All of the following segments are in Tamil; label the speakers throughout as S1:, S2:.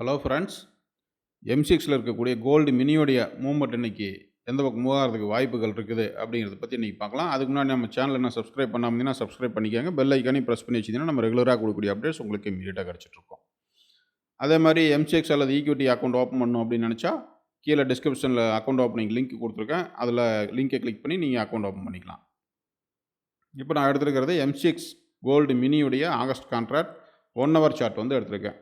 S1: ஹலோ ஃப்ரெண்ட்ஸ், M6ல இருக்கக்கூடிய கோல்டு மினியோடைய மூவ்மெண்ட் இன்னைக்கு எந்த பக்கம் மூவ் ஆகிறதுக்கு வாய்ப்புகள் இருக்குது அப்படிங்கிறத பற்றி இன்றைக்கி பார்க்கலாம். அதுக்கு முன்னாடி நம்ம சேனலை என்ன சப்ஸ்கிரைப் பண்ணாமல் சப்ஸ்கிரைப் பண்ணிக்கோங்க. பெல் ஐக்கானையும் ப்ரெஸ் பண்ணி வச்சிங்கன்னா நம்ம ரெகுலராக கொடுக்கக்கூடிய அப்டேட்ஸ் உங்களுக்கு இமீடியட்டாக கிடச்சிட்ருக்கோம். அதே மாதிரி M6 அல்லது ஈக்விட்டி அக்கௌண்ட் ஓப்பன் பண்ணணும் அப்படின்னு நினச்சா கீழே டிஸ்கிரிப்ஷனில் அக்கௌண்ட் ஓப்பனிங் லிங்க் கொடுத்துருக்கேன். அதில் லிங்கை கிளிக் பண்ணி நீங்கள் அக்கௌண்ட் ஓப்பன் பண்ணிக்கலாம். இப்போ நான் எடுத்துருக்கிறது M6 கோல்டு மினியுடைய ஆகஸ்ட் கான்ட்ராக்ட் 1 ஹவர் சார்ட் வந்து எடுத்திருக்கேன்.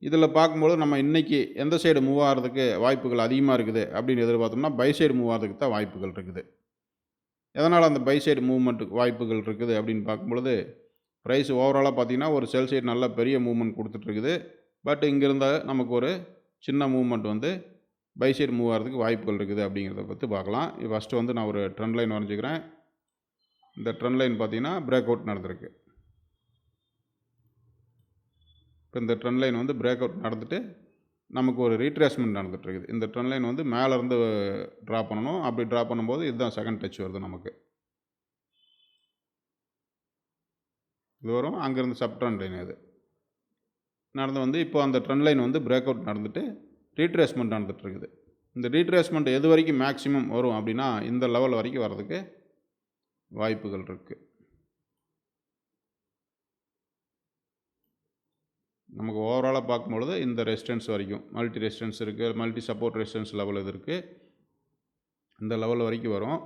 S1: இதில் பார்க்கும்போது நம்ம இன்றைக்கி எந்த சைடு மூவ் ஆகிறதுக்கு வாய்ப்புகள் அதிகமாக இருக்குது அப்படின்னு எதிர்பார்த்தோம்னா பை சைடு மூவ் ஆகிறதுக்கு தான் வாய்ப்புகள் இருக்குது. எதனால் அந்த பை சைடு மூவ்மெண்ட்டுக்கு வாய்ப்புகள் இருக்குது அப்படின்னு பார்க்கும்பொழுது ப்ரைஸ் ஓவராலாக பார்த்திங்கன்னா ஒரு செல் சைடு நல்ல பெரிய மூவ்மெண்ட் கொடுத்துட்ருக்குது. பட் இங்கே இருந்தால் நமக்கு ஒரு சின்ன மூவ்மெண்ட் வந்து பை சைடு மூவ் ஆகிறதுக்கு வாய்ப்புகள் இருக்குது அப்படிங்கிறத பற்றி பார்க்கலாம். ஃபஸ்ட்டு வந்து நான் ஒரு ட்ரெண்ட் லைன் வரைஞ்சிக்கிறேன். இந்த ட்ரெண்ட் லைன் பார்த்திங்கன்னா பிரேக் அவுட் நடந்திருக்கு. இப்போ இந்த ட்ரெண்ட் லைன் வந்து பிரேக் அவுட் நடந்துட்டு நமக்கு ஒரு ரீட்ரேஸ்மெண்ட் நடந்துகிட்ருக்குது. இந்த ட்ரெண்ட் லைன் வந்து மேலேருந்து ட்ரா பண்ணணும். அப்படி ட்ரா பண்ணும்போது இதுதான் செகண்ட் டச் வருது நமக்கு. இது வரும். அங்கேருந்து சப் ட்ரெண்ட் லைன் இது நடந்து வந்து இப்போ அந்த ட்ரெண்ட் லைன் வந்து பிரேக் அவுட் நடந்துட்டு ரீட்ரேஸ்மெண்ட் நடந்துகிட்ருக்குது. இந்த ரீட்ரேஸ்மெண்ட் எது வரைக்கும் மேக்ஸிமம் வரும் அப்படின்னா இந்த லெவல் வரைக்கும் வர்றதுக்கு வாய்ப்புகள் இருக்குது. நமக்கு ஓவராலாக பார்க்கும்பொழுது இந்த ரெசிஸ்டன்ஸ் வரைக்கும் மல்டி ரெசிஸ்டன்ஸ் இருக்குது, மல்டி சப்போர்ட் ரெசிஸ்டன்ஸ் லெவல் இது இருக்குது. இந்த லெவல் வரைக்கும் வரும்.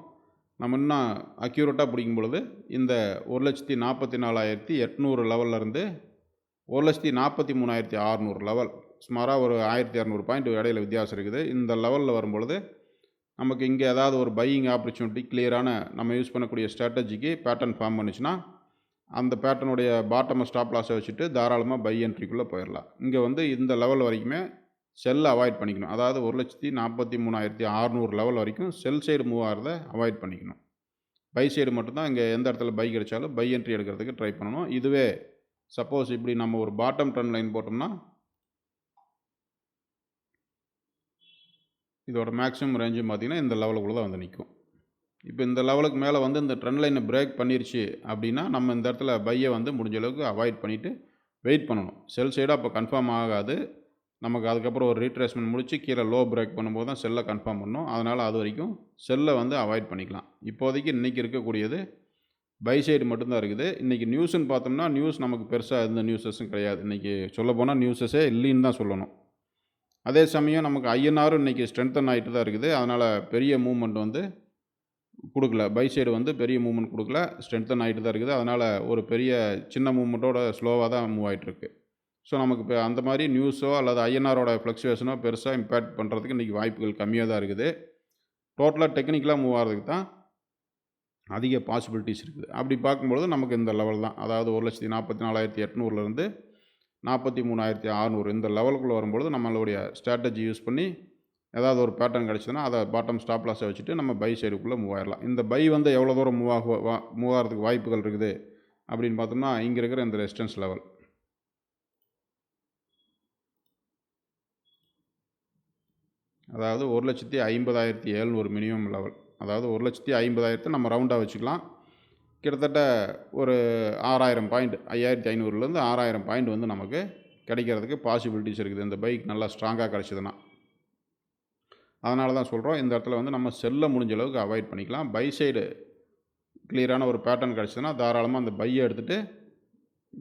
S1: நம்ம இன்னும் அக்யூரேட்டாக பிடிக்கும் பொழுது இந்த 1,44,800 லெவல்லேருந்து 1,43,600 லெவல் சுமாராக ஒரு 1,200 பாயிண்ட் இடையில வித்தியாசம் இருக்குது. இந்த லெவலில் வரும்பொழுது நமக்கு இங்கே ஏதாவது ஒரு பையிங் ஆப்பர்ச்சுனிட்டி கிளியரான நம்ம யூஸ் பண்ணக்கூடிய ஸ்ட்ராட்டஜிக்கு பேட்டர்ன் ஃபார்ம் பண்ணிச்சுன்னா அந்த பேட்டர்னுடைய பாட்டமை ஸ்டாப் லாஸை வச்சுட்டு தாராளமாக பை என்ட்ரிக்குள்ளே போயிடலாம். இங்கே வந்து இந்த லெவல் வரைக்குமே செல்லை அவாய்ட் பண்ணிக்கணும். அதாவது 1,43,600 லெவல் வரைக்கும் செல் சைடு மூவ் ஆகிறத அவாய்ட் பண்ணிக்கணும். பை சைடு மட்டும்தான் இங்கே எந்த இடத்துல பை கிடைச்சாலும் பை என்ட்ரி எடுக்கிறதுக்கு ட்ரை பண்ணணும். இதுவே சப்போஸ் இப்படி நம்ம ஒரு பாட்டம் ட்ரெண்ட் லைன் போட்டோம்னா இதோட மேக்ஸிமம் ரேஞ்சும் பார்த்திங்கன்னா இந்த லெவலுக்குள்ளே தான் வந்து நிற்கும். இப்போ இந்த லெவலுக்கு மேலே வந்து இந்த ட்ரெண்ட் லைனை பிரேக் பண்ணிருச்சு அப்படின்னா நம்ம இந்த இடத்துல பையை வந்து முடிஞ்ச அளவுக்கு அவாய்ட் பண்ணிவிட்டு வெயிட் பண்ணணும். செல் சைடாக அப்போ கன்ஃபார்ம் ஆகாது. நமக்கு அதுக்கப்புறம் ஒரு ரீட்ரேஸ்மெண்ட் முடிச்சு கீழே லோ பிரேக் பண்ணும்போது தான் செல்லை கன்ஃபார்ம் பண்ணணும். அதனால் அது வரைக்கும் செல்லை வந்து அவாய்ட் பண்ணிக்கலாம். இப்போதைக்கு இன்றைக்கி இருக்கக்கூடியது பை சைடு மட்டும்தான் இருக்குது. இன்றைக்கி நியூஸ்ன்னு பார்த்தோம்னா நியூஸ் நமக்கு பெருசாக எந்த நியூஸஸும் கிடையாது. இன்றைக்கி சொல்லப்போனால் நியூஸஸே இல்லைன்னு தான் சொல்லணும். அதே சமயம் நமக்கு ஐஎன்ஆரும் இன்றைக்கி ஸ்ட்ரென்தன் ஆகிட்டு தான் இருக்குது. அதனால் பெரிய மூவ்மெண்ட் வந்து கொடுக்கல. பை சைடு வந்து பெரிய மூவ்மெண்ட் கொடுக்கல, ஸ்ட்ரென்தன் ஆகிட்டு தான் இருக்குது. அதனால் ஒரு பெரிய சின்ன மூவ்மெண்ட்டோட ஸ்லோவாக தான் மூவ் ஆகிட்டுருக்கு. ஸோ நமக்கு இப்போ அந்த மாதிரி நியூஸோ அல்லது ஐஎன்ஆரோட ஃப்ளக்சுவேஷனோ பெருசாக இம்பேக்ட் பண்ணுறதுக்கு இன்றைக்கி வாய்ப்புகள் கம்மியாக தான் இருக்குது. டோட்டலாக டெக்னிக்கலாக மூவ் ஆகிறதுக்கு தான் அதிக பாசிபிலிட்டிஸ் இருக்குது. அப்படி பார்க்கும்பொழுது நமக்கு இந்த லெவல் தான், அதாவது 1,44,800லேருந்து 43,600 இந்த லெவலுக்குள்ளே வரும்பொழுது நம்மளுடைய ஸ்ட்ராட்டஜி யூஸ் பண்ணி ஏதாவது ஒரு பேட்டர்ன் கிடச்சிதுன்னா அதை பாட்டம் ஸ்டாப் லாஸை வச்சுட்டு நம்ம பை சைடுக்குள்ளே மூவ் ஆகிடலாம். இந்த பை வந்து எவ்வளோ தூரம் மூவ் ஆகிறதுக்கு வாய்ப்புகள் இருக்குது அப்படின்னு பார்த்தோம்னா இங்கே இருக்கிற இந்த ரெசிஸ்டன்ஸ் லெவல், அதாவது 1,50,700 மினிமம் லெவல், அதாவது 1,50,000 நம்ம ரவுண்டாக வச்சுக்கலாம். கிட்டத்தட்ட ஒரு 6,000 பாயிண்ட் 5,500லேருந்து 6,000 பாயிண்ட் வந்து நமக்கு கிடைக்கிறதுக்கு பாசிபிலிட்டிஸ் இருக்குது இந்த பைக் நல்லா ஸ்ட்ராங்காக கிடச்சிதுன்னா. அதனால தான் சொல்கிறோம் இந்த இடத்துல வந்து நம்ம செல்லை முடிஞ்ச அளவுக்கு அவாய்ட் பண்ணிக்கலாம். பை சைடு கிளியரான ஒரு பேட்டர்ன் கிடச்சிதுன்னா தாராளமாக அந்த பையை எடுத்துகிட்டு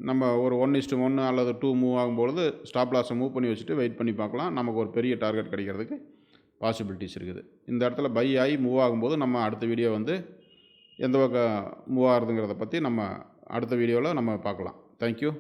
S1: நம்ம ஒரு 1:1 அல்லது 2 மூவ் ஆகும்பொழுது ஸ்டாப் லாஸை மூவ் பண்ணி வச்சுட்டு வெயிட் பண்ணி பார்க்கலாம். நமக்கு ஒரு பெரிய டார்கெட் கிடைக்கிறதுக்கு பாசிபிலிட்டிஸ் இருக்குது. இந்த இடத்துல பை ஆகி மூவ் ஆகும்போது நம்ம அடுத்த வீடியோ வந்து எந்த பக்கம் மூவ் ஆகுதுங்கிறத பற்றி நம்ம அடுத்த வீடியோவில் நம்ம பார்க்கலாம். தேங்க்யூ.